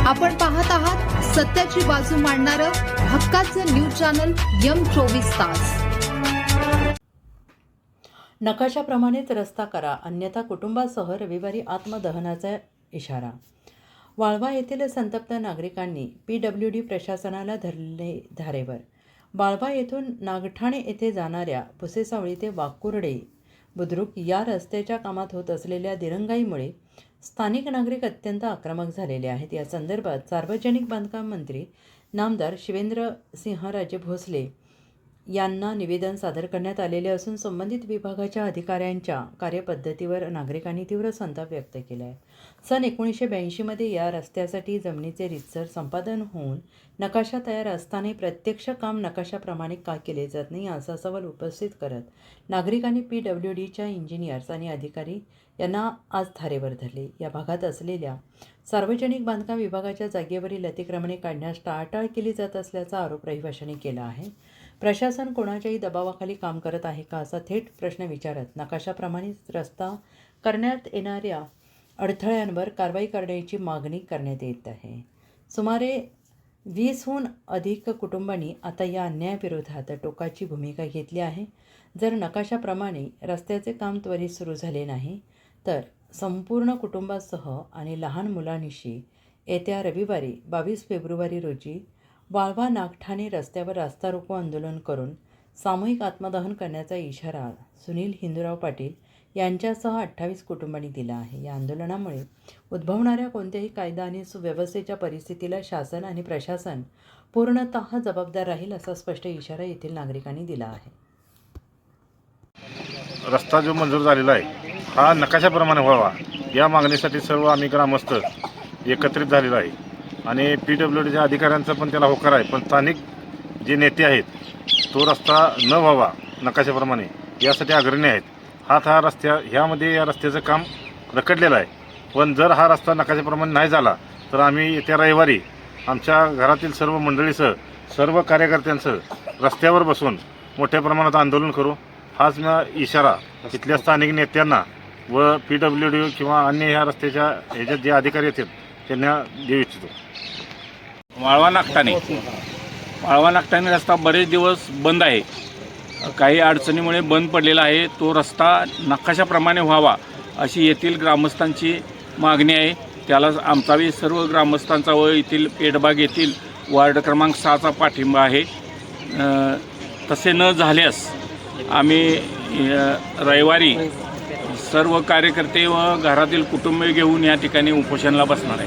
आपण पाहत आहात सत्याची बाजू मांडणारं हक्काचं न्यूज चॅनल M24 तास। नकाशाप्रमाणेच रस्ता करा, अन्यथा कुटुंबासह रविवारी आत्मदहनाचा इशारा। वाळवा येथील संतप्त नागरिकांनी PWD प्रशासनाला धरले धारेवर। वाळवा येथून नागठाणे येथे जाणाऱ्या पुसेसावळी ते वाकुर्डे बुद्रुक या रस्त्याच्या कामात होत असलेल्या दिरंगाईमुळे स्थानिक नागरिक अत्यंत आक्रमक झालेले आहेत। या संदर्भात सार्वजनिक बांधकाम मंत्री नामदार शिवेंद्रसिंहराजे भोसले यांना निवेदन सादर करण्यात आलेले असून संबंधित विभागाच्या अधिकाऱ्यांच्या कार्यपद्धतीवर नागरिकांनी तीव्र संताप व्यक्त केला आहे। सन 1982 मध्ये या रस्त्यासाठी जमिनीचे रीतसर संपादन होऊन नकाशा तयार असताना प्रत्यक्ष काम नकाशाप्रमाणे का केले जात नाही असा सवाल उपस्थित करत नागरिकांनी PWDच्या इंजिनियर्स आणि अधिकारी यांना आज धारेवर धरले। या भागात असलेल्या सार्वजनिक बांधकाम विभागाच्या जागेवरील अतिक्रमणे काढण्यास टाळाटाळ केली जात असल्याचा आरोप रहिवाशांनी केला आहे। प्रशासन कोणाच्याही दबावाखाली काम करत आहे का असा थेट प्रश्न विचारत नकाशाप्रमाणेच रस्ता करण्यात येणाऱ्या अडथळ्यांवर कारवाई करण्याची मागणी करण्यात येत आहे। सुमारे 20हून अधिक कुटुंबांनी आता या अन्यायाविरोधात टोकाची भूमिका घेतली आहे। जर नकाशाप्रमाणे रस्त्याचे काम त्वरित सुरू झाले नाही तर संपूर्ण कुटुंबासह आणि लहान मुलांनिशी येत्या रविवारी 22 फेब्रुवारी रोजी वाळवा नागठाणे रस्त्यावर रास्ता रोको आंदोलन करून सामूहिक आत्मदहन करण्याचा इशारा सुनील हिंदूराव पाटील यांच्यासह 28 कुटुंबांनी दिला आहे। या आंदोलनामुळे उद्भवणाऱ्या कोणत्याही कायदा आणि सुव्यवस्थेच्या परिस्थितीला शासन आणि प्रशासन पूर्णतः जबाबदार राहील असा स्पष्ट इशारा येथील नागरिकांनी दिला आहे। रस्ता जो मंजूर झालेला आहे हा नकाशाप्रमाणे व्हावा या मागणीसाठी सर्व आम्ही ग्रामस्थ एकत्रित झालेलो आहे आणि PWDच्या अधिकाऱ्यांचा पण त्याला होकार आहे। पण स्थानिक जे नेते आहेत तो रस्ता न व्हावा नकाशाप्रमाणे यासाठी अग्रणी आहेत। हा ह्यामध्ये या रस्त्याचं काम रखडलेलं आहे। पण जर हा रस्ता नकाशाप्रमाणे नाही झाला तर आम्ही येत्या रविवारी आमच्या घरातील सर्व मंडळीसह सर्व कार्यकर्त्यांसह रस्त्यावर बसून मोठ्या प्रमाणात आंदोलन करू। हाच इशारा इथल्या स्थानिक नेत्यांना व PWD किंवा अन्य ह्या रस्त्याच्या ह्याच्यात जे अधिकारी आहेत त्यांना देऊ इच्छितो। वाळवा नागठाणे रस्ता बरेच दिवस बंद आहे। काही अडचणीमुळे बंद पडलेला आहे। तो रस्ता नकाशाप्रमाणे व्हावा अशी येथील ग्रामस्थांची मागणी आहे। त्याला आमचाही सर्व ग्रामस्थांचा व येथील पेडबाग येथील वार्ड क्रमांक 6चा पाठिंबा आहे। तसे न झाल्यास आम्ही रविवारी सर्व कार्यकर्ते व घरातील कुटुंबीय घेऊन या ठिकाणी उपोषणाला बसणार आहे।